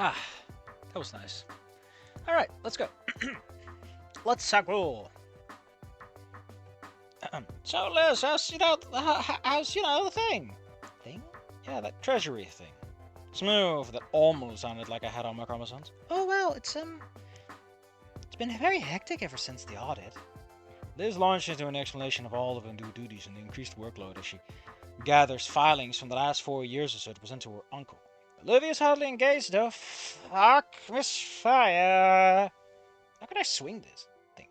Ah, that was nice. Alright, let's go. Let's go. So, Liz, how's the thing? Thing? Yeah, that treasury thing. Smooth, that almost sounded like I had on my chromosomes. Oh, well, it's been very hectic ever since the audit. Liz launched into an explanation of all of her new duties and the increased workload as she gathers filings from the last 4 years or so to present to her uncle. Olivia's hardly engaged, though. Fuck, misfire. How could I swing this? Think.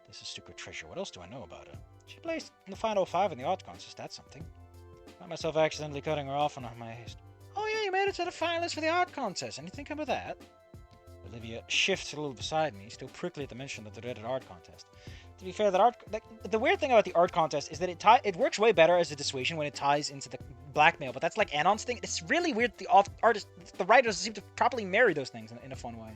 This is stupid treasure. What else do I know about her? She placed in the final 5 in the art contest. That's something. Found myself accidentally cutting her off on my haste. Oh yeah, you made it to the finalists for the art contest. Anything come of that? Olivia shifts a little beside me, still prickly at the mention of the dreaded art contest. To be fair, the weird thing about the art contest is that it works way better as a dissuasion when it ties into the blackmail, but that's like Anon's thing. It's really weird the writers seem to properly marry those things in a fun way.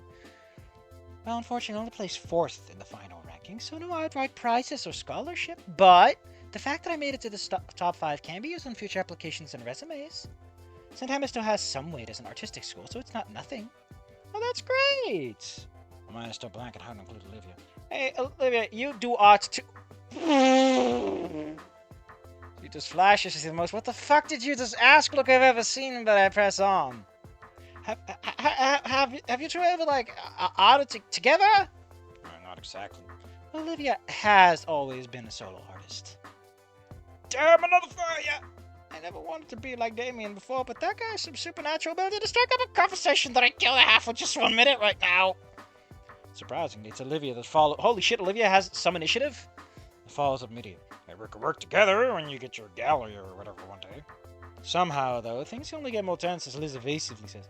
Well, unfortunately, I only placed 4th in the final ranking, so no outright prizes or scholarship. But the fact that I made it to the top 5 can be used on future applications and resumes. St. Thomas still has some weight as an artistic school, so it's not nothing. Oh, that's great! My mind is still blank and how to include Olivia. Hey, Olivia, you do art too. She just flashes. She says, "Most, what the fuck did you just ask? Look, I've ever seen, but I press on. Have you two ever, like, arted together?" Not exactly. Olivia has always been a solo artist. Damn, another fire! I never wanted to be like Damien before, but that guy has some supernatural ability to strike up a conversation that I killed half with just 1 minute right now. Surprisingly, it's Olivia that follows. Holy shit, Olivia has some initiative? It follows up immediately. Maybe we could work together when you get your gallery or whatever one day. Somehow, though, things only get more tense as Liz evasively says,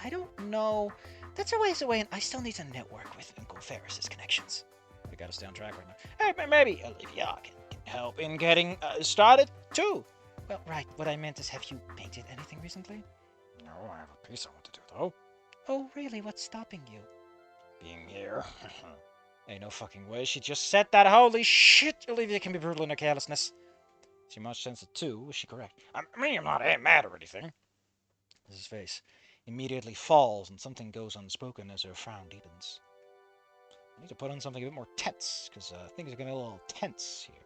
I don't know. That's a ways away, and I still need to network with Uncle Ferris's connections. We gotta stay on track right now. Hey, maybe Olivia can help in getting started, too. Well, right, what I meant is, have you painted anything recently? No, I have a piece I want to do, though. Oh, really? What's stopping you? Being here. Ain't no fucking way. She just said that. Holy shit! Olivia can be brutal in her carelessness. She much sense it too. Was she correct? I mean, I'm not mad or anything. His face immediately falls and something goes unspoken as her frown deepens. I need to put on something a bit more tense, because things are getting a little tense here.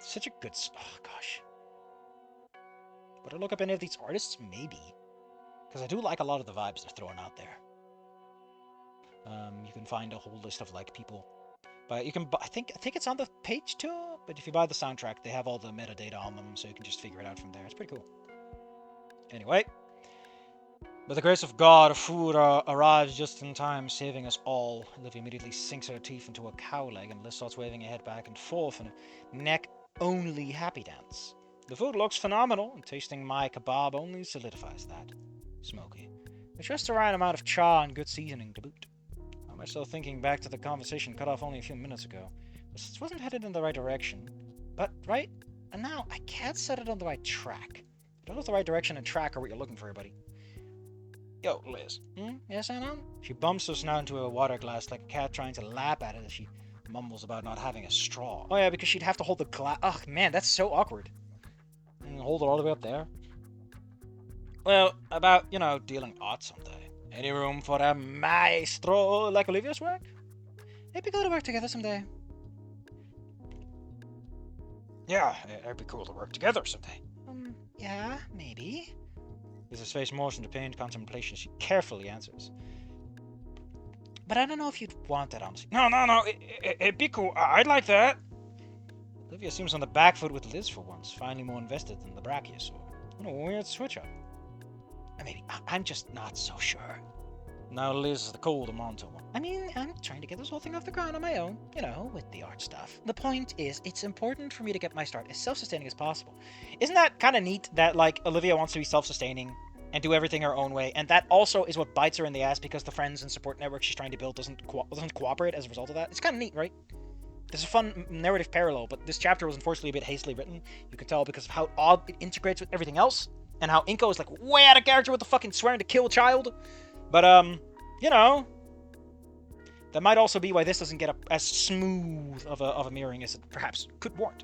Such a good... Oh, gosh. Would I look up any of these artists? Maybe. Because I do like a lot of the vibes they're throwing out there. You can find a whole list of, like, people. But you can... I think it's on the page, too. But if you buy the soundtrack, they have all the metadata on them, so you can just figure it out from there. It's pretty cool. Anyway. By the grace of God, food arrives just in time, saving us all. Olivia immediately sinks her teeth into a cow leg, and Liz starts waving her head back and forth in a neck-only happy dance. The food looks phenomenal, and tasting my kebab only solidifies that. Smoky. With just the right amount of char and good seasoning to boot. I am still thinking back to the conversation cut off only a few minutes ago. This wasn't headed in the right direction. But, right? And now, I can't set it on the right track. I don't know if the right direction and track are what you're looking for, buddy. Yo, Liz. Yes, Anon? She bumps her snout into a water glass like a cat trying to lap at it as she mumbles about not having a straw. Oh yeah, because she'd have to hold the glass. Ugh, man, that's so awkward. And hold it all the way up there. Well, about, dealing art someday. Any room for a maestro like Olivia's work? It'd be cool to work together someday. Yeah, it'd be cool to work together someday. Yeah, maybe. With his face morphed into pained contemplation, she carefully answers. But I don't know if you'd want that, honestly. No, it'd be cool. I'd like that. Olivia seems on the back foot with Liz for once, finally more invested than the brachiosaur. What a weird switch-up. Maybe I'm just not so sure. Now Liz is the cold Amonto one. I mean, I'm trying to get this whole thing off the ground on my own, you know, with the art stuff. The point is, it's important for me to get my start as self-sustaining as possible. Isn't that kind of neat that, like, Olivia wants to be self-sustaining and do everything her own way, and that also is what bites her in the ass because the friends and support network she's trying to build doesn't cooperate as a result of that? It's kind of neat, right? There's a fun narrative parallel, but this chapter was unfortunately a bit hastily written. You can tell because of how odd it integrates with everything else, and how Inko is, like, way out of character with the fucking swearing to kill a child. But, you know, that might also be why this doesn't get as smooth of a mirroring as it perhaps could warrant.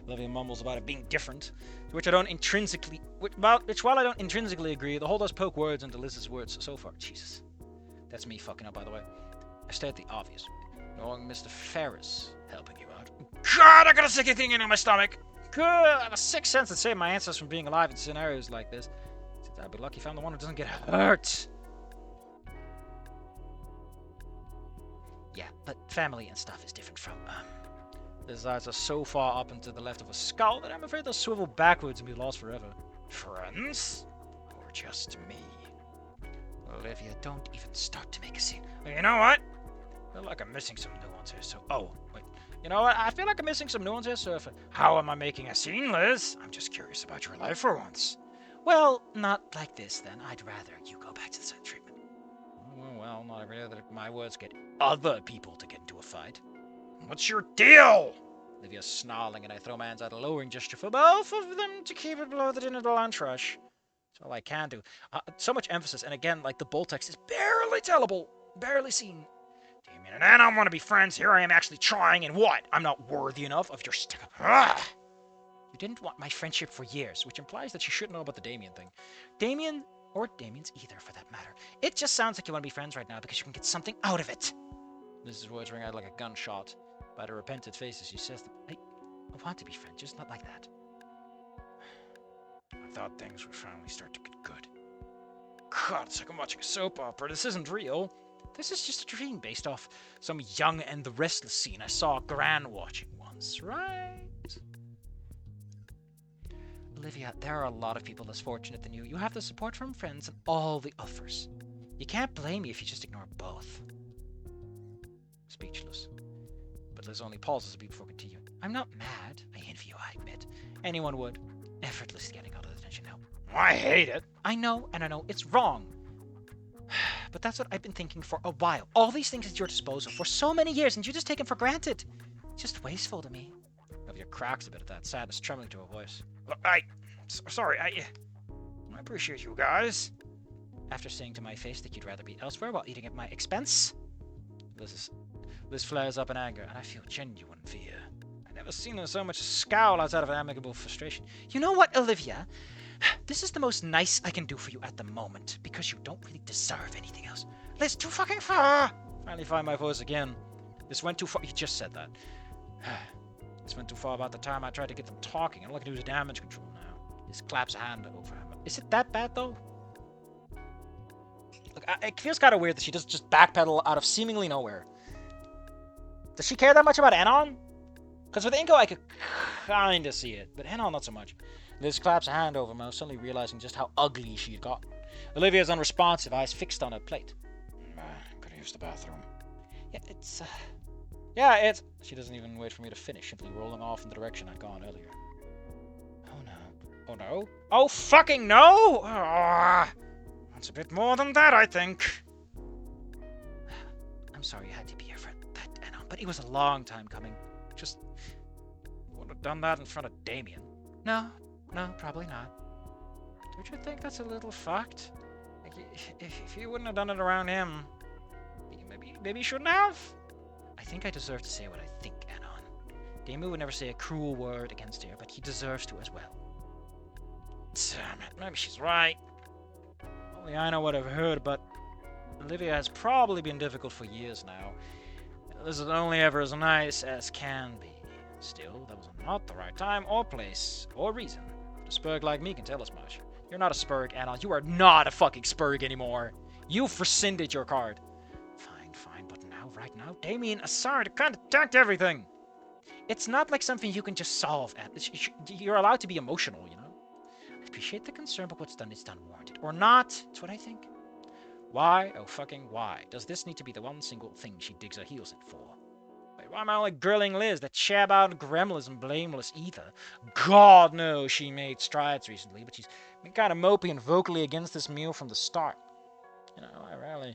Olivia mumbles about it being different, to which I don't intrinsically, while I don't intrinsically agree, the whole does poke words into Liz's words so far. Jesus. That's me fucking up, by the way. I state the obvious. Knowing Mr. Ferris helping you out. God, I got a sick thing in my stomach. Good, I have a sixth sense that saved my ancestors from being alive in scenarios like this. I'd be lucky if I'm the one who doesn't get hurt. Yeah, but family and stuff is different from, His eyes are so far up and to the left of a skull that I'm afraid they'll swivel backwards and be lost forever. Friends? Or just me? Olivia, don't even start to make a scene. Well, you know what? I feel like I'm missing some nuance here, so... Oh, wait. You know what? I feel like I'm missing some nuance here, so if... How am I making a scene, Liz? I'm just curious about your life for once. Well, not like this, then. I'd rather you go back to the side treatment. Well, not every day that my words get other people to get into a fight. What's your deal? Olivia's snarling, and I throw my hands out a lowering gesture for both of them to keep it below the dinner lunch rush. That's all I can do. So much emphasis, and again, like the bold text is barely tellable, barely seen. Damien and Anon want to be friends. Here I am actually trying, and what? I'm not worthy enough of your stick-up. You didn't want my friendship for years, which implies that you should know about the Damien thing. Damien, or Damien's either, for that matter. It just sounds like you want to be friends right now because you can get something out of it. Mrs. Words ring out like a gunshot. By the repentant faces, she says that I want to be friends, just not like that. I thought things would finally start to get good. God, it's like I'm watching a soap opera. This isn't real. This is just a dream based off some Young and the Restless scene I saw Gran watching once, right? Olivia, there are a lot of people less fortunate than you. You have the support from friends and all the offers. You can't blame me if you just ignore both. Speechless. But Liz only pauses a bit before continuing. I'm not mad. I envy you, I admit. Anyone would. Effortlessly getting all of the attention now. I hate it. I know, and I know it's wrong. But that's what I've been thinking for a while. All these things at your disposal for so many years, and you just take them for granted. It's just wasteful to me. Olivia cracks a bit at that, sadness trembling to her voice. Sorry, I appreciate you guys. After saying to my face that you'd rather be elsewhere while eating at my expense, Liz flares up in anger, and I feel genuine fear. I've never seen her so much scowl outside of amicable frustration. You know what, Olivia? This is the most nice I can do for you at the moment, because you don't really deserve anything else. Liz, too fucking far! Finally find my voice again. This went too far. You just said that. This went too far about the time I tried to get them talking. I'm looking to use damage control now. Liz claps a hand over him. Is it that bad, though? Look, it feels kind of weird that she doesn't just backpedal out of seemingly nowhere. Does she care that much about Anon? Because with Inko, I could kind of see it, but Anon, not so much. Liz claps a hand over him, I was suddenly realizing just how ugly she had gotten. Olivia's unresponsive, eyes fixed on her plate. Could have used the bathroom. Yeah, it's... She doesn't even wait for me to finish, simply rolling off in the direction I'd gone earlier. Oh no. Oh no? Oh fucking no! That's a bit more than that, I think. I'm sorry you had to be here for that, Anon, but it was a long time coming. Just... wouldn't have done that in front of Damien. No, probably not. Don't you think that's a little fucked? Like, if you wouldn't have done it around him, maybe you shouldn't have? I think I deserve to say what I think, Anon. Damien would never say a cruel word against her, but he deserves to as well. Damn it, maybe she's right. Only I know what I've heard, but Olivia has probably been difficult for years now. This is only ever as nice as can be. Still, that was not the right time or place or reason. A spurg like me can tell us much. You're not a spurg, Anon. You are not a fucking spurg anymore. You've rescinded your card. Fine, but right now, Damien is sorry to contact everything. It's not like something you can just solve. You're allowed to be emotional, you know? I appreciate the concern, but what's done is done warranted. Or not, that's what I think. Why, oh fucking why, does this need to be the one single thing she digs her heels in for? Wait, why am I only grilling Liz, that shab-out, gremless and blameless ether? God knows she made strides recently, but she's been kind of mopey and vocally against this meal from the start. You know,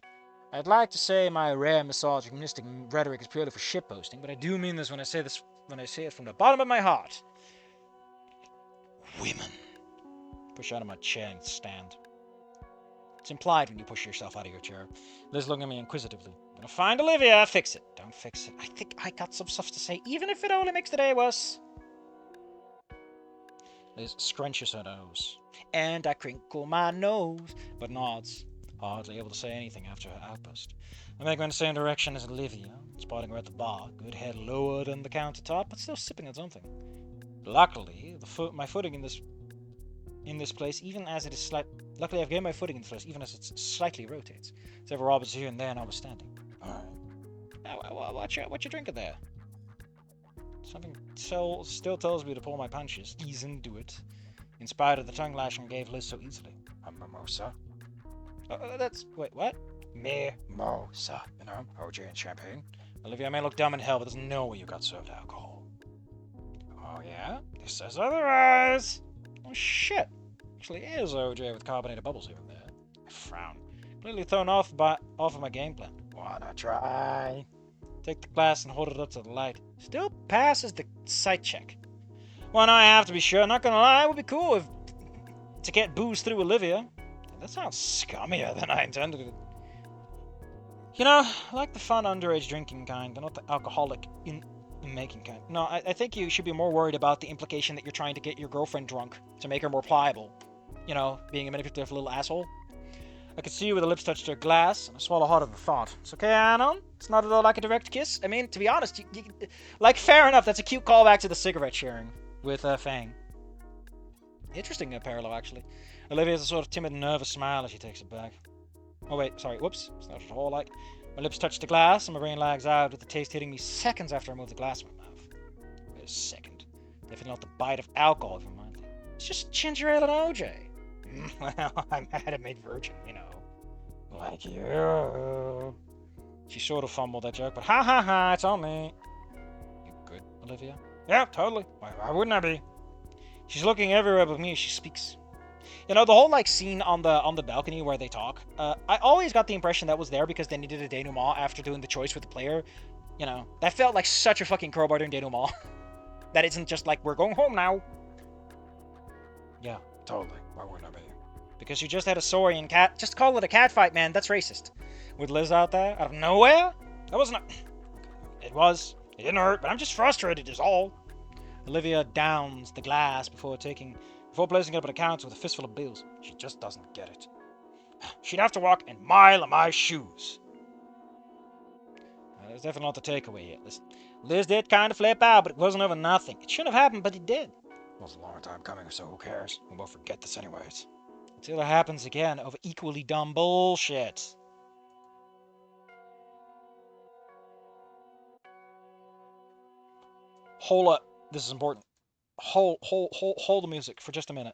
I'd like to say my rare misogynistic rhetoric is purely for shitposting, but I do mean this when I say it from the bottom of my heart. Women. Push out of my chair and stand. It's implied when you push yourself out of your chair. Liz looking at me inquisitively. Gonna find Olivia, fix it. Don't fix it. I think I got some stuff to say, even if it only makes the day worse. Liz scrunches her nose. And I crinkle my nose, but nods. Hardly able to say anything after her outburst. I make my in the same direction as Olivia, spotting her at the bar, good head lower than the countertop, but still sipping on something. Luckily, my footing in this place, even as it is luckily I've gained my footing in this place, even as it slightly rotates. Several robbers here and there notwithstanding. Alright. Now, what you drinking there? Something still tells me to pull my punches, ease into it, in spite of the tongue lashing I gave Liz so easily. A mimosa. Wait, what? Mimosa. You know, OJ and champagne. Olivia may look dumb in hell, but there's no way you got served alcohol. Oh yeah? This says otherwise. Oh shit. Actually is OJ with carbonated bubbles here and there. I frown. Completely thrown off of my game plan. Wanna try? Take the glass and hold it up to the light. Still passes the sight check. Well, now I have to be sure. Not gonna lie, it would be cool to get booze through Olivia. That sounds scummier than I intended it. You know, I like the fun underage drinking kind, but not the alcoholic in making kind. No, I think you should be more worried about the implication that you're trying to get your girlfriend drunk to make her more pliable. You know, being a manipulative little asshole. I could see you with the lips touched to a glass, and I swallow hard at the thought. It's okay, Anon? It's not at all like a direct kiss? I mean, to be honest, like, fair enough, that's a cute callback to the cigarette sharing with Fang. Interesting parallel, actually. Olivia has a sort of timid, nervous smile as she takes it back. Oh wait, sorry, whoops. It's not at all like... My lips touch the glass, and my brain lags out, with the taste hitting me seconds after I move the glass from my mouth. Wait a second. Definitely not the bite of alcohol, if you mind. It's just ginger ale and OJ. Well, I'm mad at made virgin, you know. Like you. She sort of fumbled that joke, but ha ha ha, it's on me. You good, Olivia? Yeah, totally. Why wouldn't I be? She's looking everywhere but me as she speaks. You know, the whole, like, scene on the balcony where they talk, I always got the impression that was there because they needed a denouement after doing the choice with the player. You know, that felt like such a fucking crowbar during denouement. That isn't just like, we're going home now. Yeah, totally. Why wouldn't I be? Because you just had a saurian cat. Just call it a cat fight, man. That's racist. With Liz out there, out of nowhere? That wasn't a... It was. It didn't hurt, but I'm just frustrated is all. Olivia downs the glass before placing it up on the counter with a fistful of bills. She just doesn't get it. She'd have to walk a mile in my shoes. That's definitely not the takeaway yet. Listen, Liz did kind of flip out, but it wasn't over nothing. It shouldn't have happened, but it did. It was a long time coming, so who cares? We won't forget this anyways. Until it happens again over equally dumb bullshit. Hold up. This is important. Hold the music for just a minute.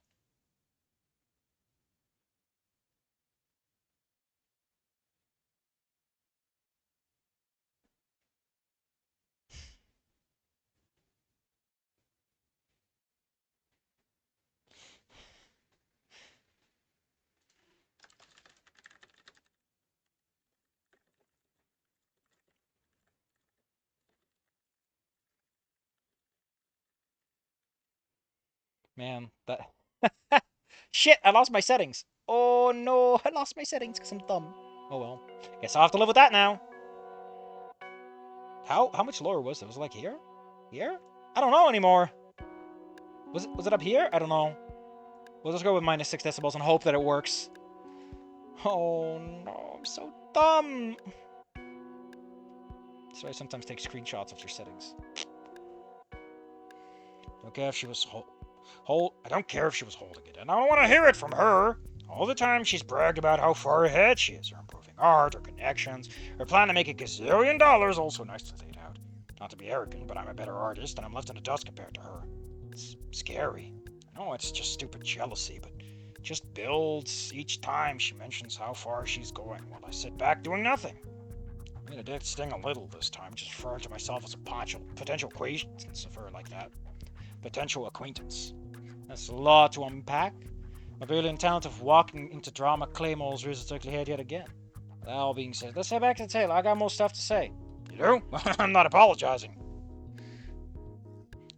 Man, that... Shit, I lost my settings. Oh no, I lost my settings because I'm dumb. Oh well. Guess I'll have to live with that now. How much lower was it? Was it like here? Here? I don't know anymore. Was it up here? I don't know. We'll just go with -6 decibels and hope that it works. Oh no, I'm so dumb. So I sometimes take screenshots of your settings. Don't care if she was I don't care if she was holding it, and I don't want to hear it from her. All the time she's bragged about how far ahead she is, her improving art, her connections, her plan to make $1 gazillion. Also nice to say it out. Not to be arrogant, but I'm a better artist, and I'm left in the dust compared to her. It's scary. I know it's just stupid jealousy, but just builds each time she mentions how far she's going while I sit back doing nothing. I mean, it did sting a little this time, just referring to myself as a potential acquaintance of her like that. Potential acquaintance. That's a lot to unpack. My brilliant talent of walking into drama claymores rears its head yet again. That all being said, let's head back to the table. I got more stuff to say. You do? I'm not apologizing.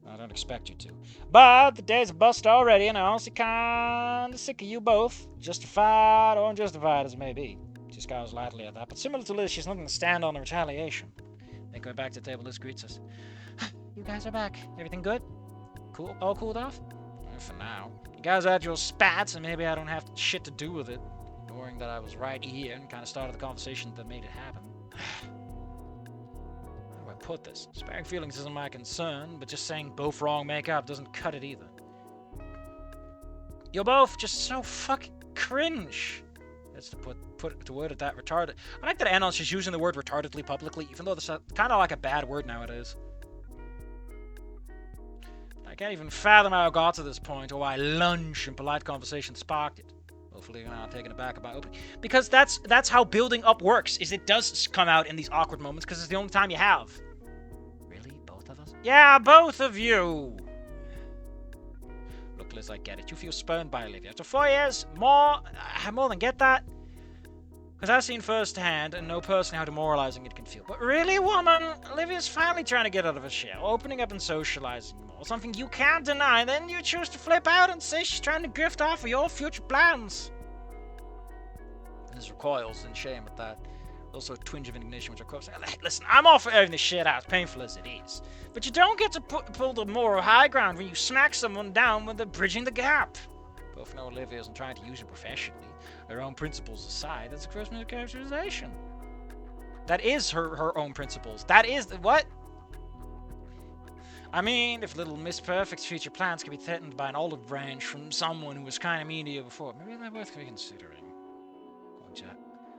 I don't expect you to. But the day's a bust already, and I'm honestly kinda sick of you both. Justified or unjustified as it may be. She scowls lightly at that, but similar to Liz, she's nothing to stand on in retaliation. They go back to the table. Liz greets us. You guys are back. Everything good? Cool? All cooled off? Well, for now. You guys had your spats, and maybe I don't have shit to do with it. Ignoring that I was right here and kind of started the conversation that made it happen. How do I put this? Sparing feelings isn't my concern, but just saying both wrong make up doesn't cut it either. You're both just so fucking cringe. That's to put to word it that retarded. I like that Anon's just using the word retardedly publicly, even though that's kind of like a bad word nowadays. I can't even fathom how I got to this point, or why lunch and polite conversation sparked it. Hopefully you're not taken aback about opening. Because that's how building up works, is it does come out in these awkward moments, because it's the only time you have. Really? Both of us? Yeah, both of you! Look, Liz, I get it. You feel spurned by Olivia. After 4 years, more than get that. Because I've seen firsthand and know personally how demoralizing it can feel. But really, woman, Olivia's finally trying to get out of her shell, opening up and socializing more. Something you can't deny, then you choose to flip out and say she's trying to grift off of your future plans. Liz recoils in shame at that. Also a twinge of indignation which I quote. Listen, I'm all for airing this shit out, as painful as it is. But you don't get to pull the moral high ground when you smack someone down when they're bridging the gap. Both know Olivia isn't trying to use it professionally. Her own principles aside, that's a gross mischaracterization. That is her own principles. That is what? I mean, if little Miss Perfect's future plans can be threatened by an olive branch from someone who was kind of mean to you before, maybe they're worth reconsidering. Oh, Jack.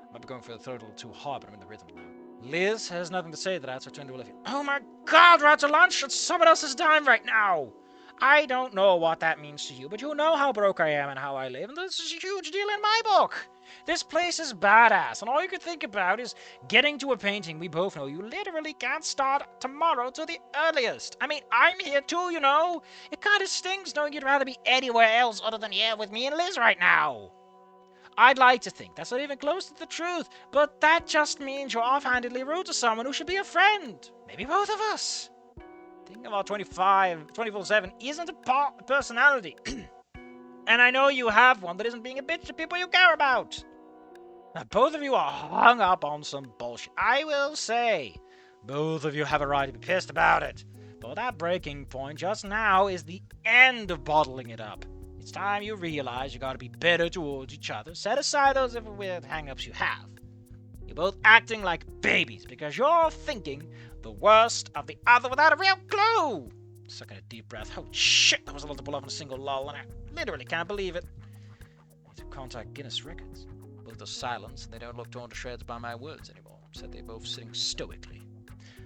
I might be going for the throat a little too hard, but I'm in the rhythm now. Liz has nothing to say to that, so I turn to Olivia. Oh my god, we're out to lunch! It's someone else's dime right now! I don't know what that means to you, but you know how broke I am and how I live, and this is a huge deal in my book. This place is badass, and all you can think about is getting to a painting we both know you literally can't start tomorrow to the earliest. I mean, I'm here too, you know. It kind of stings knowing you'd rather be anywhere else other than here with me and Liz right now. I'd like to think that's not even close to the truth, but that just means you're offhandedly rude to someone who should be a friend. Maybe both of us. Thinking about 24/7 isn't a personality. And I know you have one that isn't being a bitch to people you care about. Now, both of you are hung up on some bullshit. I will say, both of you have a right to be pissed about it. But that breaking point just now is the end of bottling it up. It's time you realize you gotta be better towards each other. Set aside those weird hang-ups you have. You're both acting like babies because you're thinking the worst of the other without a real clue. Sucking a deep breath. Oh shit, that was a lot to pull off in a single lull, and I literally can't believe it. I need to contact Guinness Records. Both are silent, and they don't look torn to shreds by my words anymore. Said they're both sitting stoically.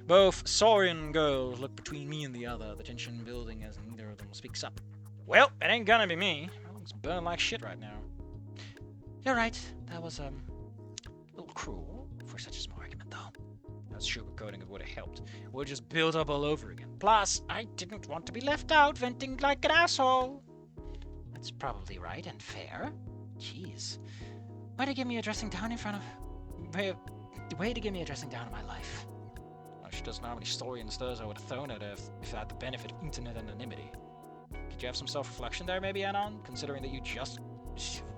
Both saurian girls look between me and the other, the tension building as neither of them speaks up. Well, it ain't gonna be me. My lungs burn like shit right now. You're right. That was, a little cruel for such a small argument, though. That sugarcoating it would have helped. It would just build up all over again. Plus, I didn't want to be left out venting like an asshole. That's probably right and fair. Jeez. Way to give me a dressing down in front of... Way to give me a dressing down in my life. Well, she doesn't know how many saurian stirs I would have thrown at her if I had the benefit of internet anonymity. Could you have some self-reflection there, maybe, Anon? Considering that you just...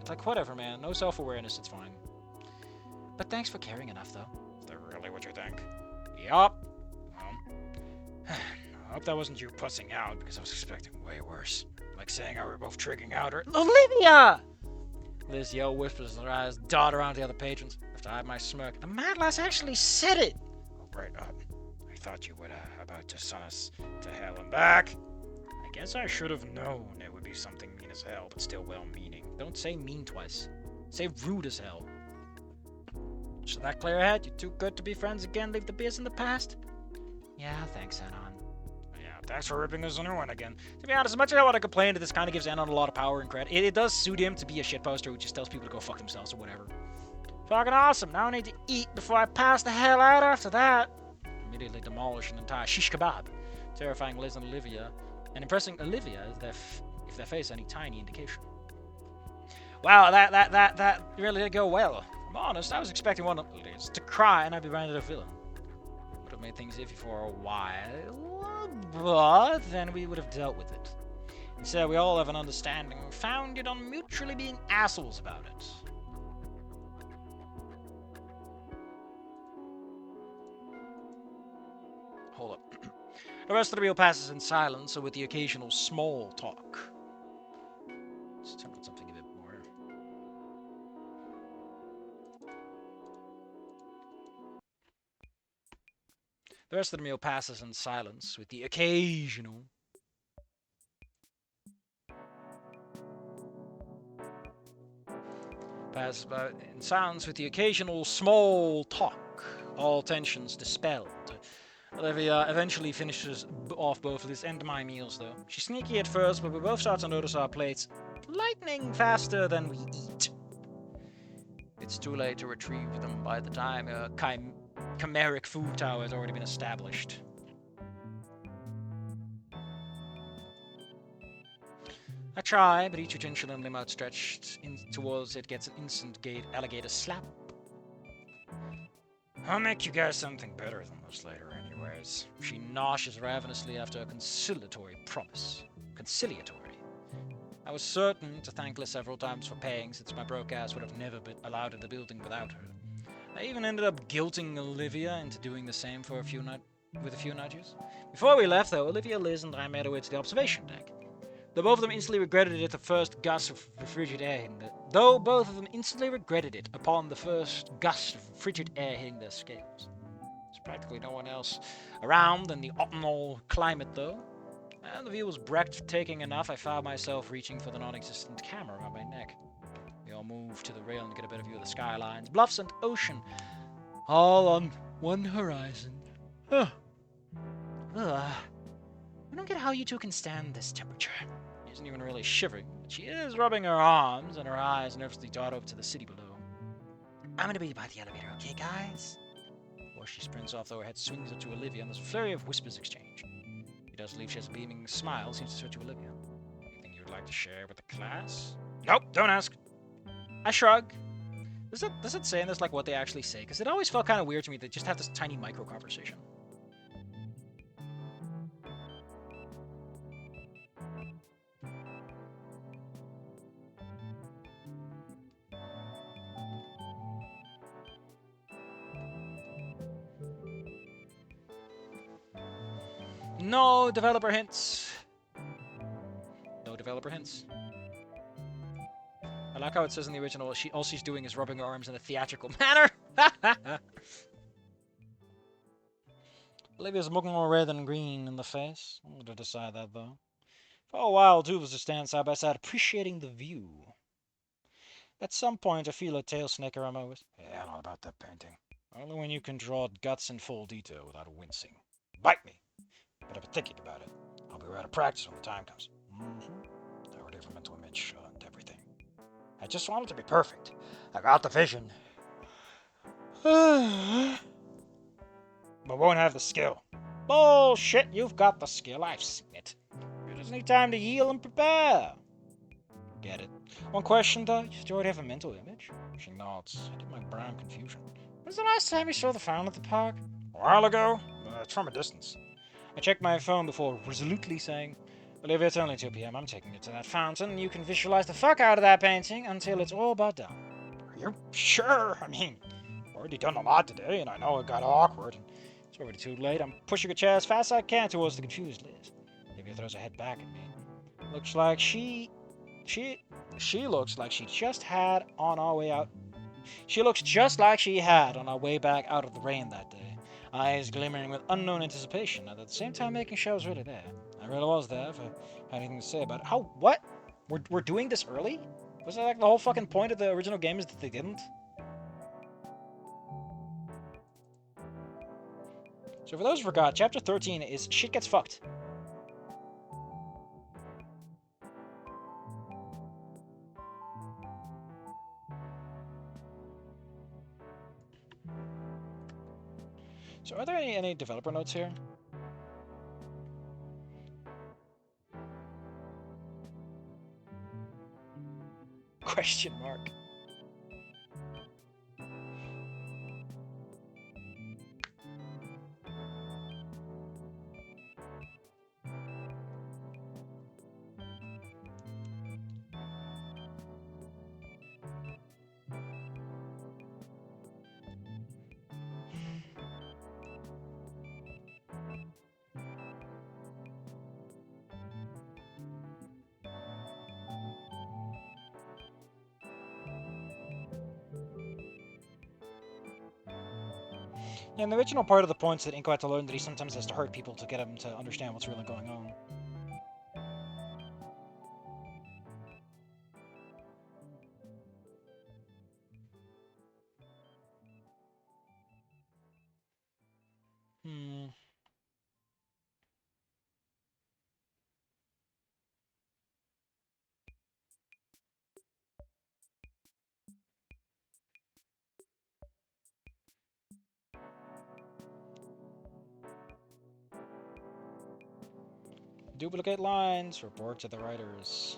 Like, whatever, man. No self-awareness, it's fine. But thanks for caring enough, though. Is that really what you think? Yup. Well, I hope that wasn't you pussing out, because I was expecting way worse. Like saying how we were both triggering out, or... Olivia! Liz yell whispers as her eyes dart around the other patrons. After I had my smirk, the mad lass actually said it! Oh, right up. I thought you would, about to send us to hell and back. I guess I should have known it would be something mean as hell, but still well-meaning. Don't say mean twice. Say rude as hell. Should that clear ahead? You too good to be friends again? Leave the beers in the past? Yeah, thanks, Anon. Yeah, Thanks for ripping us a new one again. To be honest, as much as I want to complain that this kind of gives Anon a lot of power and credit, it does suit him to be a shitposter who just tells people to go fuck themselves or whatever. Fucking awesome. Now I need to eat before I pass the hell out after that. Immediately demolish an entire shish kebab, terrifying Liz and Olivia, and impressing Olivia if their face any tiny indication. Wow, that really did go well. I'm honest, I was expecting one of Liz to cry and I'd be branded a villain. Would have made things iffy for a while, but then we would have dealt with it. Instead, we all have an understanding founded on mutually being assholes about it. Hold up. The rest of the meal passes in silence, or with the occasional small talk. Let's turn on something a bit more. The rest of the meal passes in silence, with the occasional small talk. All tensions dispelled. Olivia eventually finishes off both Liz and my meals, though. She's sneaky at first, but we both start to notice our plates lightening faster than we eat. It's too late to retrieve them by the time a chimeric food tower has already been established. I try, but each utensil and limb outstretched towards it gets an instant alligator slap. I'll make you guys something better than this later anyways. She noshes ravenously after a conciliatory promise. Conciliatory. I was certain to thank Liz several times for paying, since my broke ass would have never been allowed in the building without her. I even ended up guilting Olivia into doing the same with a few nudges. Before we left, though, Olivia, Liz, and I made our way to the observation deck. Though both of them instantly regretted it upon the first gust of frigid air hitting their scales. There's practically no one else around in the autumnal climate, though, and the view was breathtaking enough I found myself reaching for the non-existent camera around my neck. We all moved to the rail to get a better view of the skylines, bluffs, and ocean, all on one horizon. I don't get how you two can stand this temperature. She isn't even really shivering, but she is rubbing her arms, and her eyes nervously dart over to the city below. I'm gonna be by the elevator, okay, guys? Before she sprints off, though, her head swings up to Olivia, and there's a flurry of whispers exchange. She does leave. She has a beaming smile, seems to switch to Olivia. Anything you would like to share with the class? Nope, don't ask. I shrug. Does it say in this, like, what they actually say? Because it always felt kind of weird to me that they just have this tiny micro conversation. No developer hints. No developer hints. I like how it says in the original, all she's doing is rubbing her arms in a theatrical manner. Olivia's looking more red than green in the face. I'm going to decide that, though. For a while, two of us just stand side by side, appreciating the view. At some point, I feel a tail snake around my waist. Yeah, I know about that painting. Only when you can draw guts in full detail without wincing. Bite me. But I've been thinking about it. I'll be out of practice when the time comes. I already have a mental image and everything. I just want it to be perfect. I got the vision. But won't have the skill. Bullshit, you've got the skill. I've seen it. You just need time to heal and prepare. Get it. One question, though. Do you already have a mental image? She nods. I did my brown confusion. When's the last time you saw the fountain at the park? A while ago. It's from a distance. I checked my phone before resolutely saying, Olivia, it's only 2 p.m. I'm taking you to that fountain. You can visualize the fuck out of that painting until it's all but done. Are you sure? I mean, I've already done a lot today, and I know it got awkward. And it's already too late. I'm pushing a chair as fast as I can towards the confused Liz. Olivia throws her head back at me. Looks like she looks like she just had on our way out. She looks just like she had on our way back out of the rain that day. Eyes glimmering with unknown anticipation, and at the same time making sure I was really there. I really was there if I had anything to say about it. How? What? We're doing this early? Was that like the whole fucking point of the original game is that they didn't? So for those who forgot, Chapter 13 is Shit Gets Fucked. So are there any developer notes here? Question mark. Yeah, in the original part of the points that Inko had to learn that he sometimes has to hurt people to get him to understand what's really going on. Duplicate lines, report to the writers.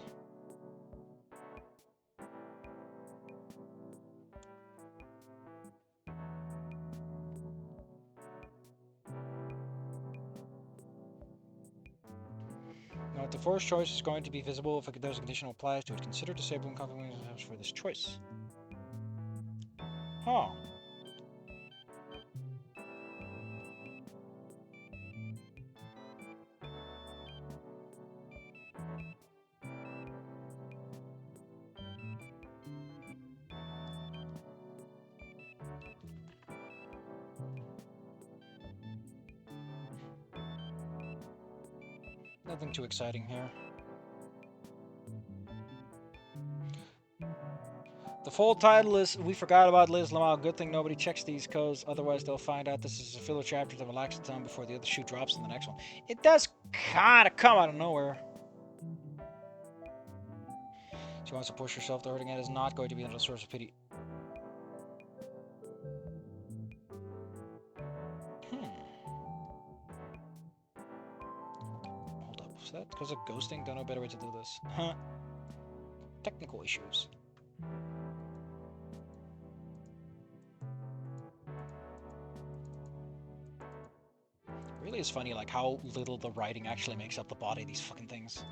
Note the forced choice is going to be visible if there's a condition applies to it. Consider disabling consequences for this choice. Huh. Nothing too exciting here. The full title is We Forgot About Liz Lamau. Good thing nobody checks these codes, otherwise they'll find out this is a filler chapter to relax the time before the other shoe drops in the next one. It does kinda come out of nowhere. She wants to push herself. The hurting head is not going to be another source of pity. Hold up. Is that because of ghosting? Don't know a better way to do this. Huh. Technical issues. Really is funny, like, how little the writing actually makes up the body of these fucking things.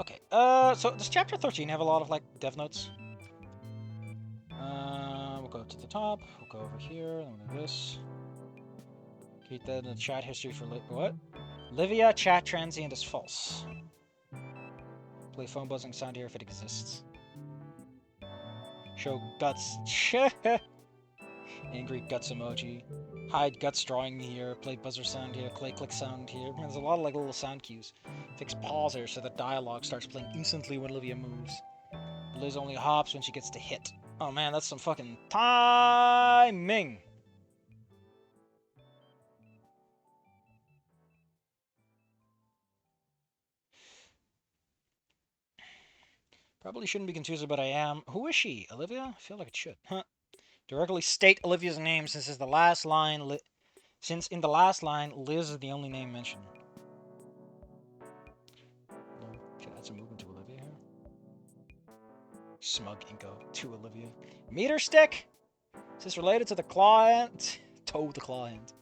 Okay, so does chapter 13 have a lot of, like, dev notes? We'll go to the top, we'll go over here, and we'll do this. Keep that in the chat history for what? Olivia, chat transient is false. Play phone buzzing sound here if it exists. Show guts. Angry guts emoji. Hide guts drawing here. Play buzzer sound here. Play click sound here. There's a lot of like little sound cues. Fix pause here so the dialogue starts playing instantly when Olivia moves. Liz only hops when she gets to hit. Oh man, that's some fucking timing. Probably shouldn't be confused, but I am. Who is she? Olivia? I feel like it should. Huh. Directly state Olivia's name since in the last line Liz is the only name mentioned. Should add some movement to Olivia here. Smug Inko to Olivia. Meter stick? Is this related to the client? Toe the client.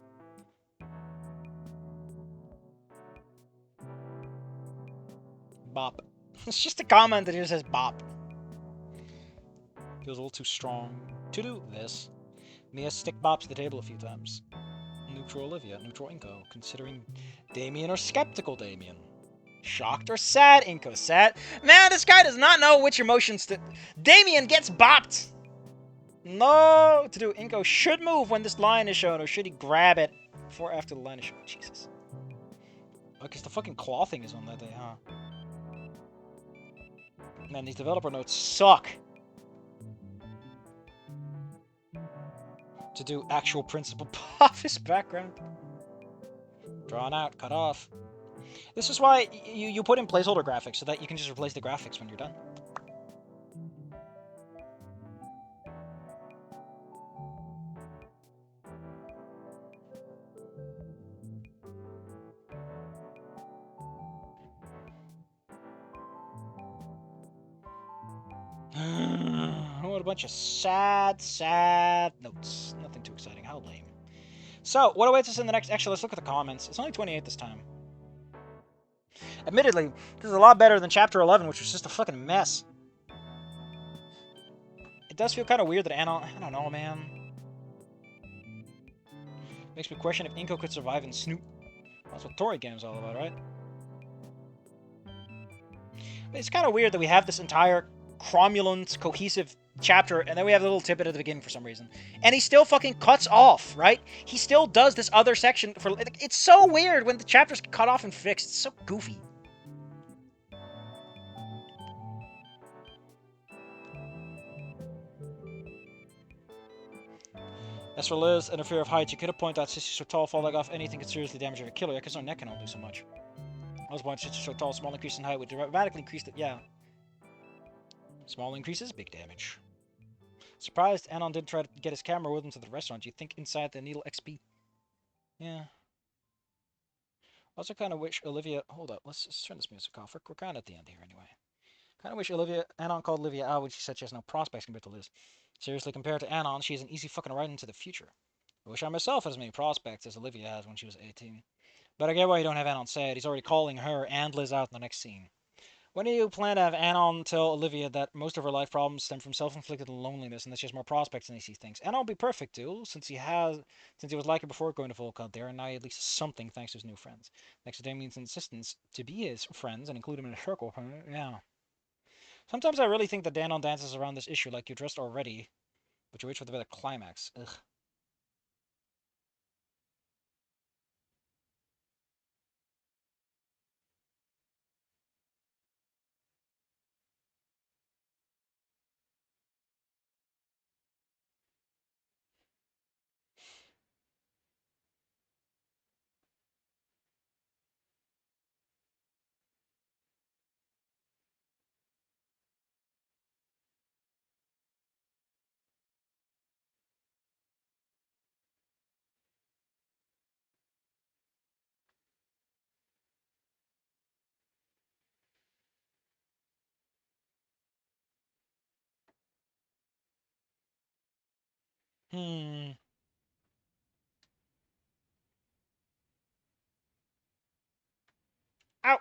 Bop. It's just a comment that just says bop. Feels a little too strong to do this. Mia stick bops the table a few times. Neutral Olivia, neutral Inko. Considering Damien or skeptical Damien. Shocked or sad Inko. Sad. Man, this guy does not know which emotions to... Damien gets bopped! No! To do Inko should move when this line is shown, or should he grab it before after the line is shown? Jesus. Oh, because the fucking claw thing is on that day, huh? Man, these developer notes suck. To do actual principal office background. Drawn out, cut off. This is why you put in placeholder graphics so that you can just replace the graphics when you're done. What a bunch of sad notes. Nothing too exciting. How lame. So, what awaits us in the next... Actually, let's look at the comments. It's only 28 this time. Admittedly, this is a lot better than Chapter 11, which was just a fucking mess. It does feel kind of weird that Anon... I don't know, man. Makes me question if Inko could survive in Snoot. That's what Tory Game's all about, right? But it's kind of weird that we have this entire cromulent, cohesive chapter, and then we have a little tidbit at the beginning for some reason. And he still fucking cuts off, right? He still does this other section for... It's so weird when the chapter's cut off and fixed. It's so goofy. As for Liz and her fear of heights, you could have pointed out Sissy so tall, falling off anything could seriously damage her or kill her, because her neck can only do so much. I was point Sissy so tall, small increase in height would dramatically increase the... Yeah. Small increases, big damage. Surprised Anon didn't try to get his camera with him to the restaurant. You think inside the Needle XP? Yeah. Also kind of wish Olivia... Hold up, let's turn this music off. We're kind of at the end here anyway. Kind of wish Anon called Olivia out when she said she has no prospects compared to Liz. Seriously, compared to Anon, she's an easy fucking ride into the future. I wish I myself had as many prospects as Olivia has when she was 18. But I get why you don't have Anon say it. He's already calling her and Liz out in the next scene. When do you plan to have Anon tell Olivia that most of her life problems stem from self-inflicted loneliness and that she has more prospects than he thinks? Anon will be perfect too, since he was like her before going to full cut there, and now he at least has something thanks to his new friends. Thanks to Damien's insistence to be his friends and include him in a circle. Yeah. Sometimes I really think that Anon dances around this issue like you addressed already, but you wait for the better climax. Ugh. Hmm. Ow!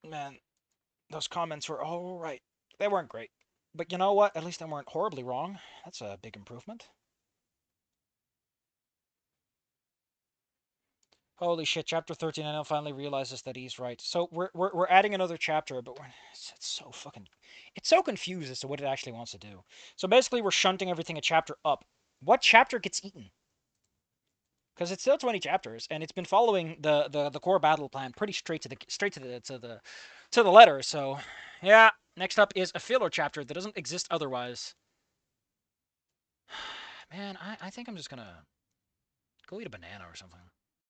Man, those comments were alright. They weren't great. But you know what? At least they weren't horribly wrong. That's a big improvement. Holy shit, chapter 13, I now finally realizes that he's right. So we're adding another chapter, but it's so fucking... It's so confused as to what it actually wants to do. So basically we're shunting everything a chapter up. What chapter gets eaten? Because it's still 20 chapters, and it's been following the core battle plan pretty straight to the letter. So, yeah. Next up is a filler chapter that doesn't exist otherwise. Man, I think I'm just gonna go eat a banana or something.